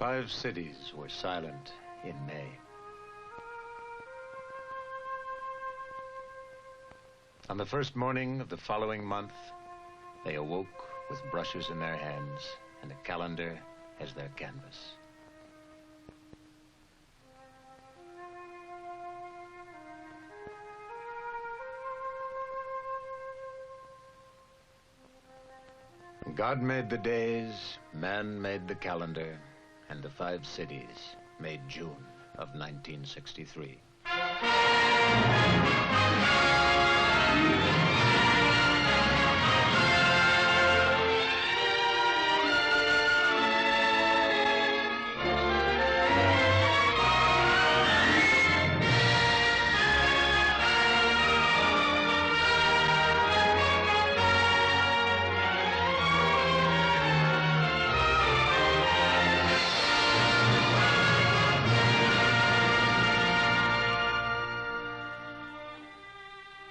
5 cities were silent in May. On the first morning of the following month, they awoke with brushes in their hands and a calendar as their canvas. God made the days, man made the calendar, and the 5 cities made June of 1963.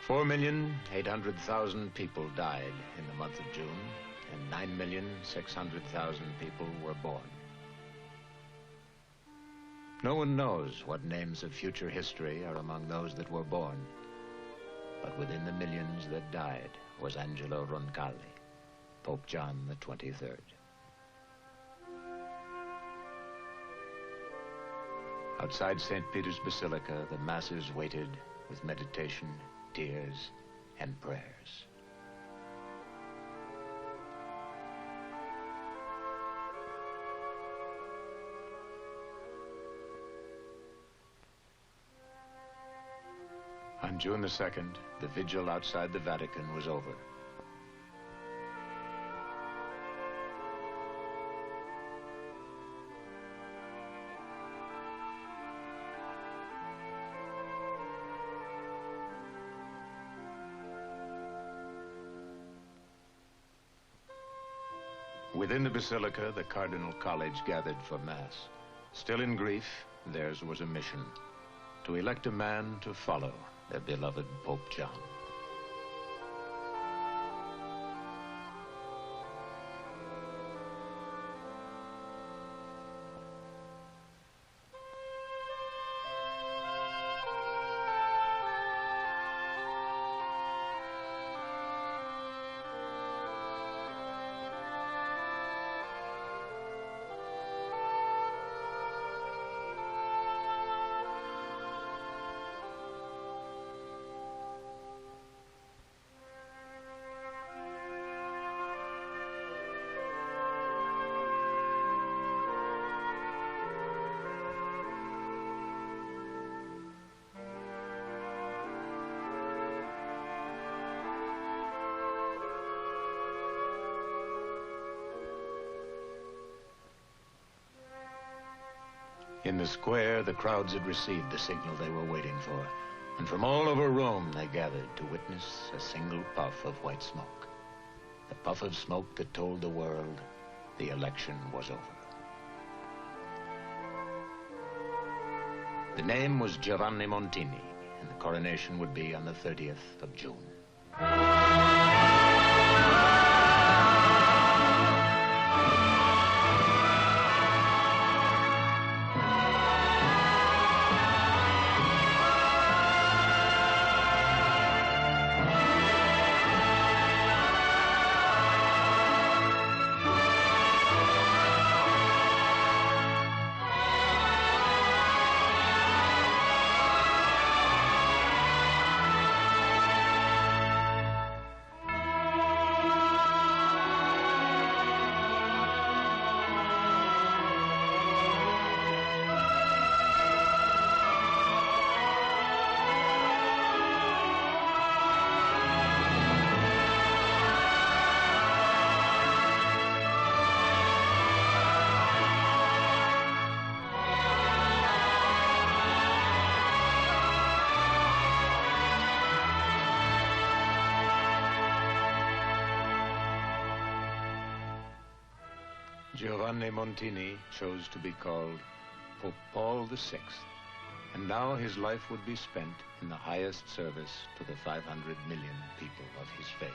$4,800,000 people died in the month of June, and 9,600,000 people were born. No one knows what names of future history are among those that were born, but within the millions that died was Angelo Roncalli, Pope John XXIII. Outside St. Peter's Basilica, the masses waited with meditation, tears, and prayers. On June the 2nd, the vigil outside the Vatican was over. Within the Basilica, the Cardinal College gathered for Mass. Still in grief, theirs was a mission: to elect a man to follow their beloved Pope John. In the square, the crowds had received the signal they were waiting for, and from all over Rome they gathered to witness a single puff of white smoke. The puff of smoke that told the world the election was over. The name was Giovanni Montini, and the coronation would be on the 30th of June. Giovanni Montini chose to be called Pope Paul VI, and now his life would be spent in the highest service to the 500 million people of his faith.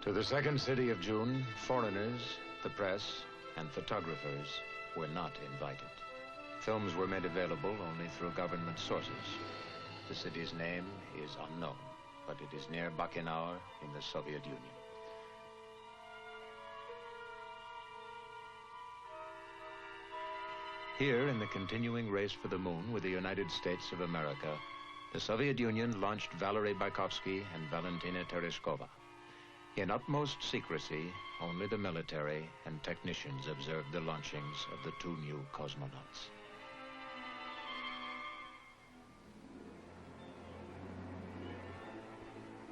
To the second city of June, foreigners, the press, and photographers were not invited. Films were made available only through government sources. The city's name is unknown, but it is near Bakinau in the Soviet Union. Here, in the continuing race for the moon with the United States of America, the Soviet Union launched Valery Bykovsky and Valentina Tereshkova. In utmost secrecy, only the military and technicians observed the launchings of the two new cosmonauts.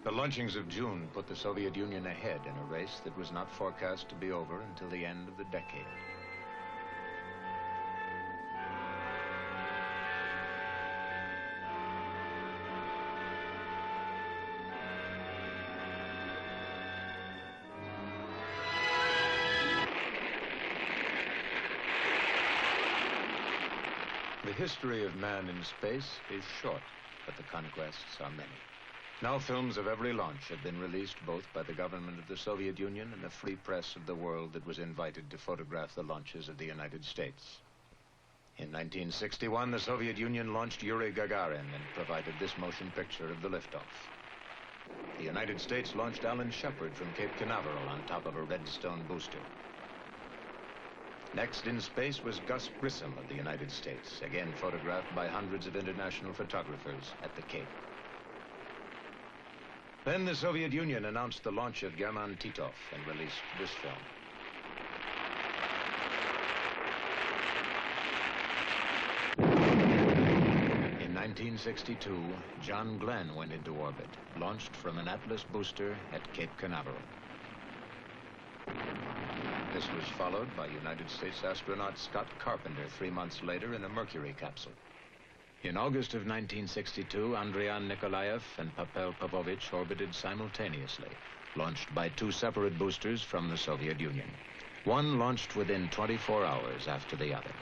The launchings of June put the Soviet Union ahead in a race that was not forecast to be over until the end of the decade. The history of man in space is short, but the conquests are many. Now films of every launch have been released both by the government of the Soviet Union and the free press of the world that was invited to photograph the launches of the United States. In 1961, the Soviet Union launched Yuri Gagarin and provided this motion picture of the liftoff. The United States launched Alan Shepard from Cape Canaveral on top of a Redstone booster. Next in space was Gus Grissom of the United States, again photographed by hundreds of international photographers at the Cape. Then the Soviet Union announced the launch of German Titov and released this film. In 1962, John Glenn went into orbit, launched from an Atlas booster at Cape Canaveral. This was followed by United States astronaut Scott Carpenter 3 months later in a Mercury capsule. In August of 1962, Andrian Nikolaev and Pavel Pavlovich orbited simultaneously, launched by two separate boosters from the Soviet Union. One launched within 24 hours after the other.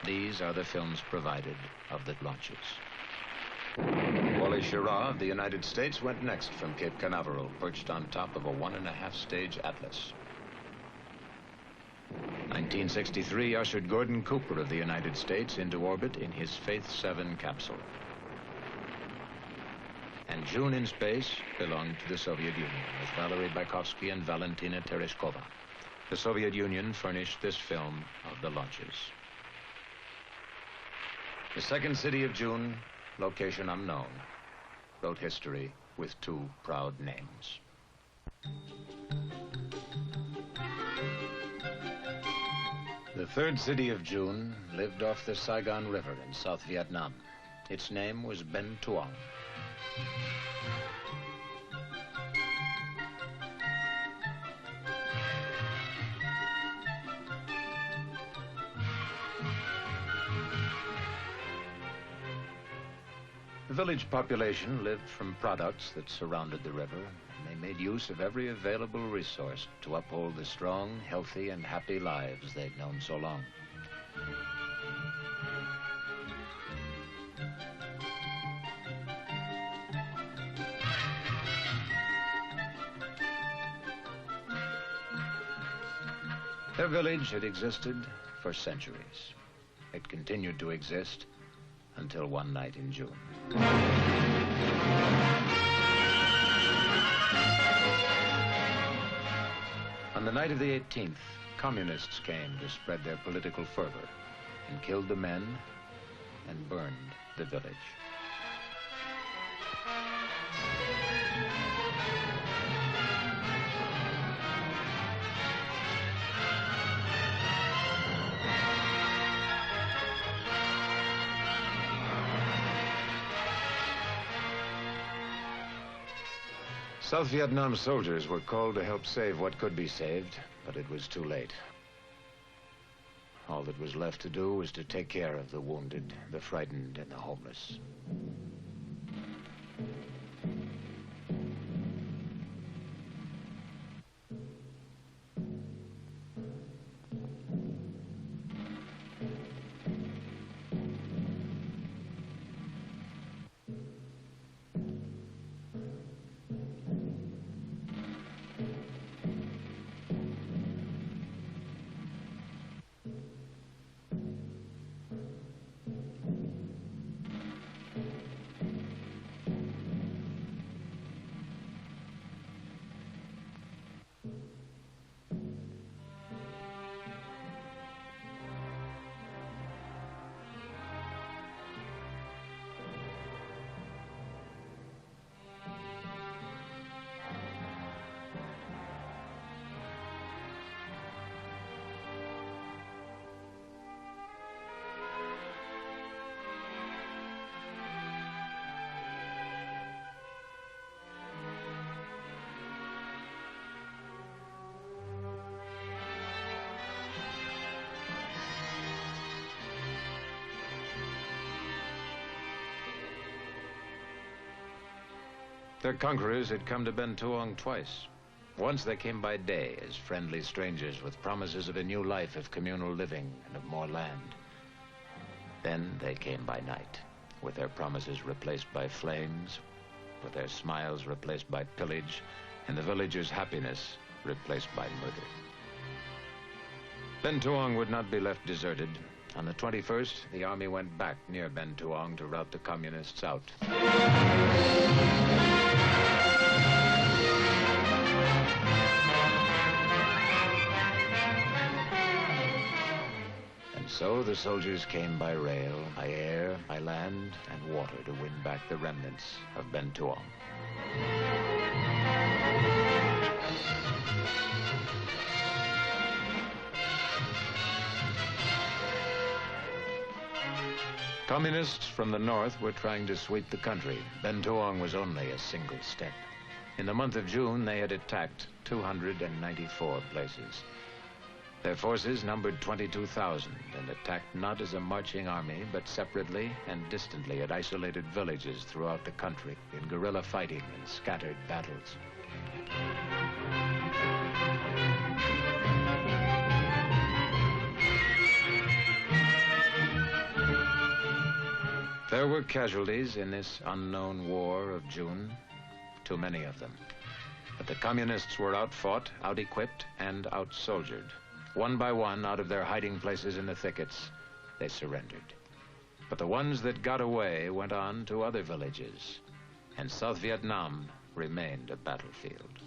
These are the films provided of the launches. Wally Schirra of the United States went next from Cape Canaveral, perched on top of a 1.5-stage Atlas. 1963 ushered Gordon Cooper of the United States into orbit in his Faith 7 capsule. And June in space belonged to the Soviet Union, with Valery Bykovsky and Valentina Tereshkova. The Soviet Union furnished this film of the launches. The second city of June, location unknown, wrote history with two proud names. The third city of June lived off the Saigon River in South Vietnam. Its name was Ben Tuong. The village population lived from products that surrounded the river, and they made use of every available resource to uphold the strong, healthy, and happy lives they'd known so long. Their village had existed for centuries. It continued to exist until one night in June. On the night of the 18th, communists came to spread their political fervor and killed the men and burned the village. South Vietnam soldiers were called to help save what could be saved, but it was too late. All that was left to do was to take care of the wounded, the frightened, and the homeless. Their conquerors had come to Ben Tuong twice. Once they came by day as friendly strangers with promises of a new life of communal living and of more land. Then they came by night, with their promises replaced by flames, with their smiles replaced by pillage, and the villagers' happiness replaced by murder. Ben Tuong would not be left deserted. On the 21st, the army went back near Ben Tuong to rout the communists out. And so the soldiers came by rail, by air, by land, and water to win back the remnants of Ben Tuong. Communists from the north were trying to sweep the country. Ben Tuong was only a single step. In the month of June, they had attacked 294 places. Their forces numbered 22,000 and attacked not as a marching army, but separately and distantly at isolated villages throughout the country in guerrilla fighting and scattered battles. There were casualties in this unknown war of June, too many of them. But the communists were outfought, out-equipped, and out-soldiered. One by one, out of their hiding places in the thickets, they surrendered. But the ones that got away went on to other villages, and South Vietnam remained a battlefield.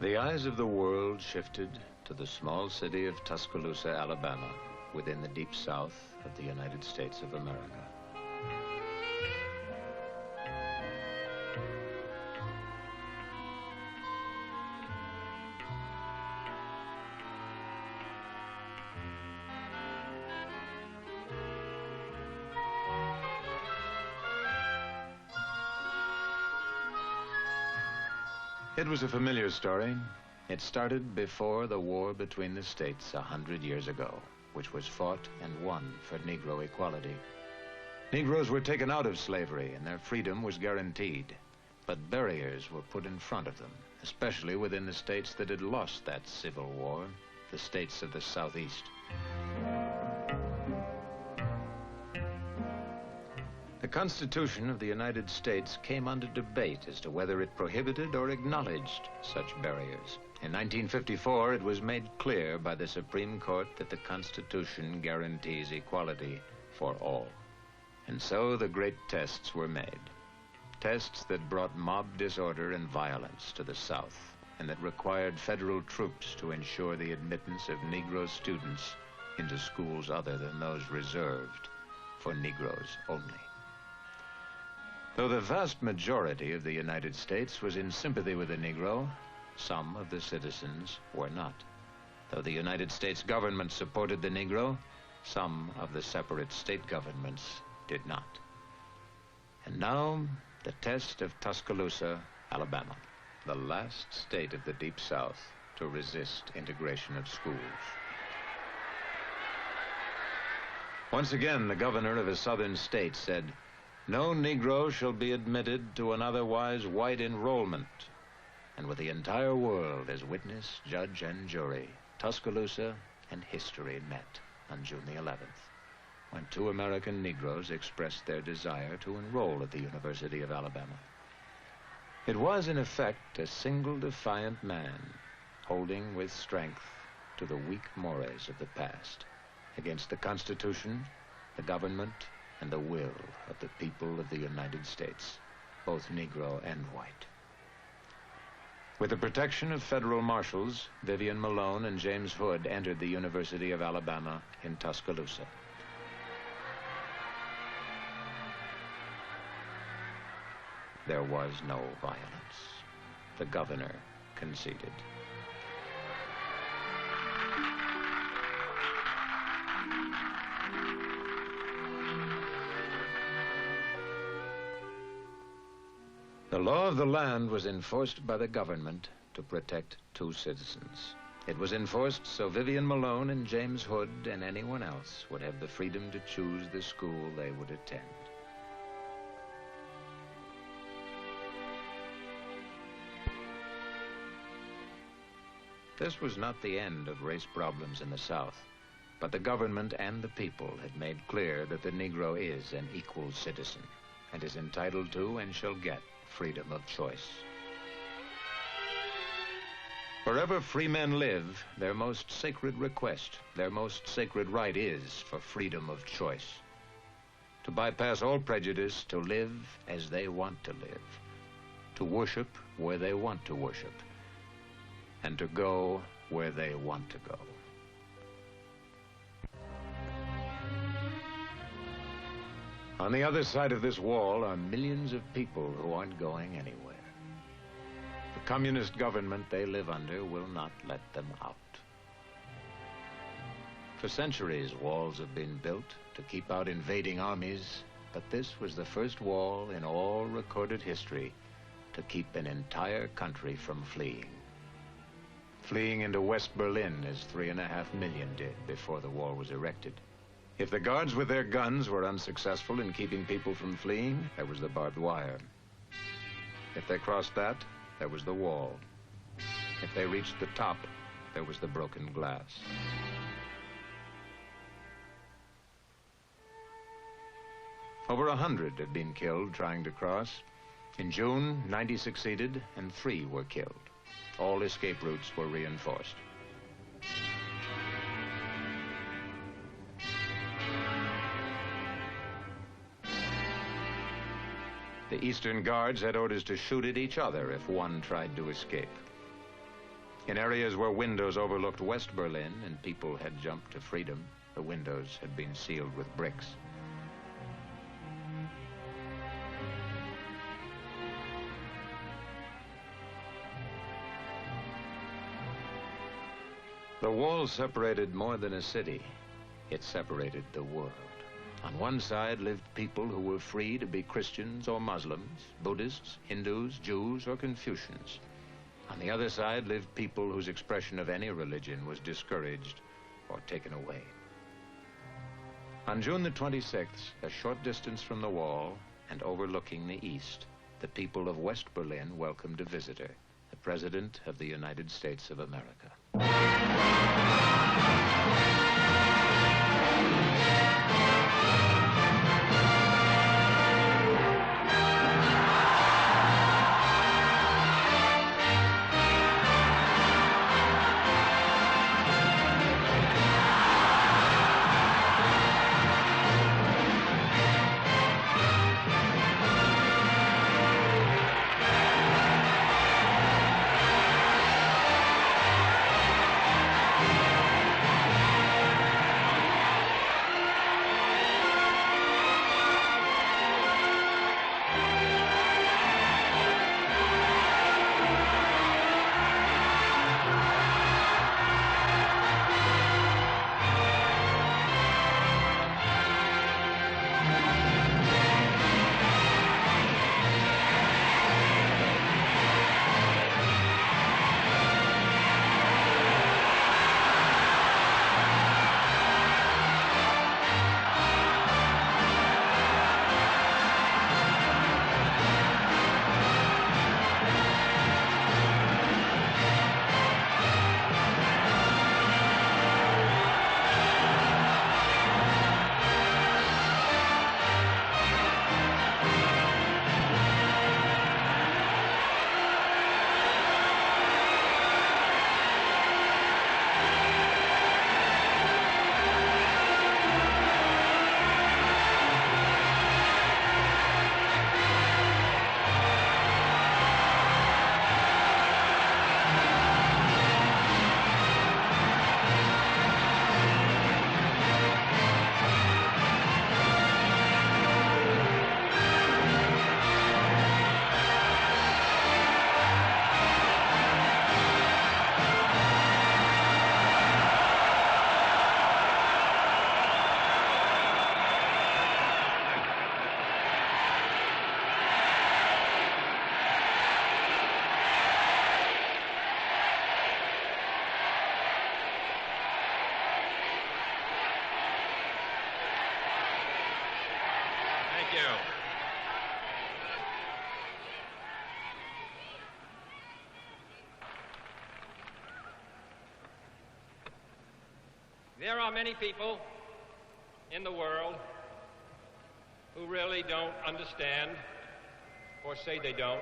The eyes of the world shifted to the small city of Tuscaloosa, Alabama, within the deep south of the United States of America. It was a familiar story. It started before the war between the states 100 years ago, which was fought and won for Negro equality. Negroes were taken out of slavery and their freedom was guaranteed. But barriers were put in front of them, especially within the states that had lost that civil war, the states of the Southeast. The Constitution of the United States came under debate as to whether it prohibited or acknowledged such barriers. In 1954, it was made clear by the Supreme Court that the Constitution guarantees equality for all. And so the great tests were made. Tests that brought mob disorder and violence to the South, and that required federal troops to ensure the admittance of Negro students into schools other than those reserved for Negroes only. Though the vast majority of the United States was in sympathy with the Negro, some of the citizens were not. Though the United States government supported the Negro, some of the separate state governments did not. And now, the test of Tuscaloosa, Alabama, the last state of the Deep South to resist integration of schools. Once again, the governor of a southern state said, "No Negro shall be admitted to an otherwise white enrollment." And with the entire world as witness, judge, and jury, Tuscaloosa and history met on June the 11th, when 2 American Negroes expressed their desire to enroll at the University of Alabama. It was, in effect, a single defiant man holding with strength to the weak mores of the past against the Constitution, the government, and the will of the people of the United States, both Negro and white. With the protection of federal marshals, Vivian Malone and James Hood entered the University of Alabama in Tuscaloosa. There was no violence. The governor conceded. The law of the land was enforced by the government to protect 2 citizens. It was enforced so Vivian Malone and James Hood and anyone else would have the freedom to choose the school they would attend. This was not the end of race problems in the South, but the government and the people had made clear that the Negro is an equal citizen and is entitled to and shall get freedom of choice. Wherever free men live, their most sacred request, their most sacred right is for freedom of choice. To bypass all prejudice, to live as they want to live, to worship where they want to worship, and to go where they want to go. On the other side of this wall are millions of people who aren't going anywhere. The communist government they live under will not let them out. For centuries, walls have been built to keep out invading armies, but this was the first wall in all recorded history to keep an entire country from fleeing. Fleeing into West Berlin as 3.5 million did before the wall was erected. If the guards with their guns were unsuccessful in keeping people from fleeing, there was the barbed wire. If they crossed that, there was the wall. If they reached the top, there was the broken glass. Over 100 had been killed trying to cross. In June, 90 succeeded and 3 were killed. All escape routes were reinforced. The Eastern Guards had orders to shoot at each other if one tried to escape. In areas where windows overlooked West Berlin and people had jumped to freedom, the windows had been sealed with bricks. The wall separated more than a city. It separated the world. On one side lived people who were free to be Christians or Muslims, Buddhists, Hindus, Jews, or Confucians. On the other side lived people whose expression of any religion was discouraged or taken away. On June the 26th, a short distance from the wall and overlooking the east, the people of West Berlin welcomed a visitor, the President of the United States of America. There are many people in the world who really don't understand, or say they don't,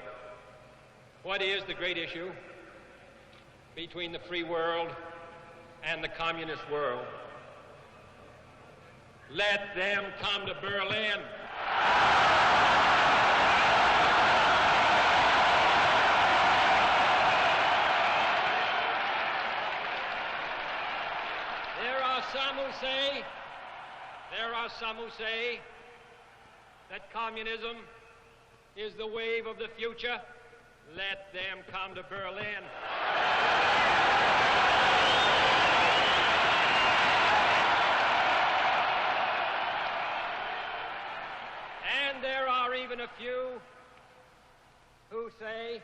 what is the great issue between the free world and the communist world. Let them come to Berlin. There are some who say that communism is the wave of the future. Let them come to Berlin. And there are even a few who say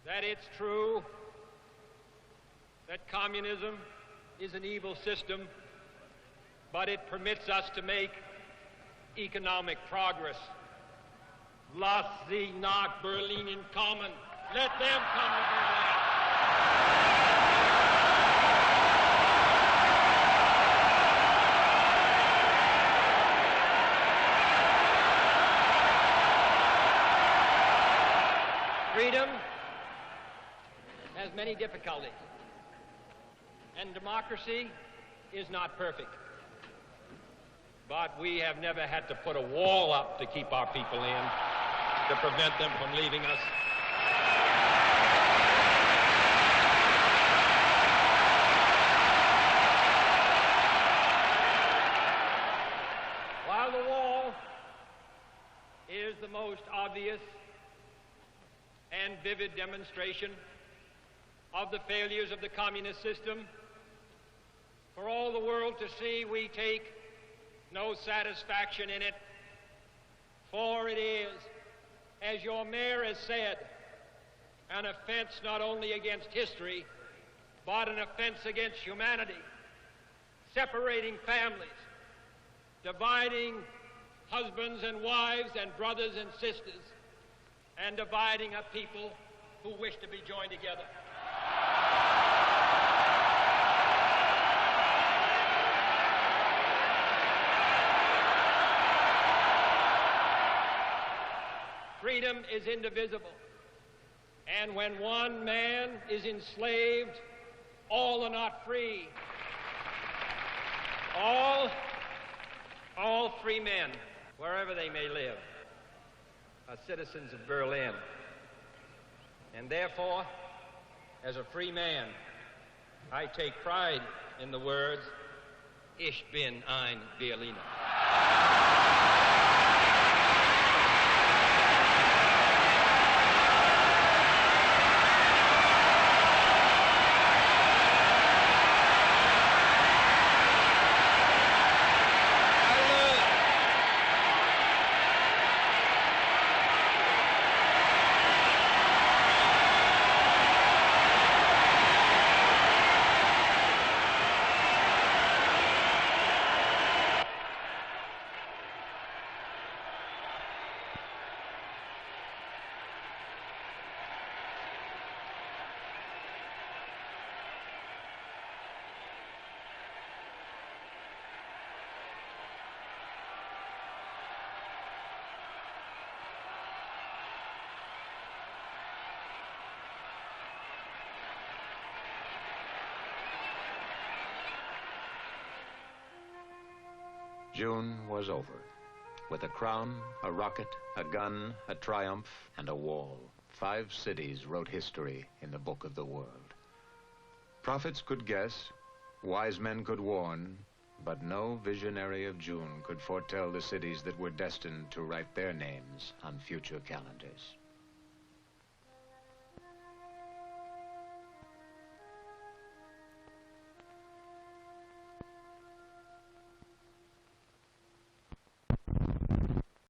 that it's true that communism is an evil system, but it permits us to make economic progress. Lass sie nach Berlin kommen. Let them come to Berlin. Freedom has many difficulties, and democracy is not perfect. But we have never had to put a wall up to keep our people in, to prevent them from leaving us. While the wall is the most obvious and vivid demonstration of the failures of the communist system, for all the world to see, we take no satisfaction in it, for it is, as your mayor has said, an offense not only against history, but an offense against humanity, separating families, dividing husbands and wives and brothers and sisters, and dividing a people who wish to be joined together. Freedom is indivisible, and when one man is enslaved, all are not free. All free men, wherever they may live, are citizens of Berlin. And therefore, as a free man, I take pride in the words, Ich bin ein Berliner. June was over. With a crown, a rocket, a gun, a triumph, and a wall, 5 cities wrote history in the book of the world. Prophets could guess, wise men could warn, but no visionary of June could foretell the cities that were destined to write their names on future calendars.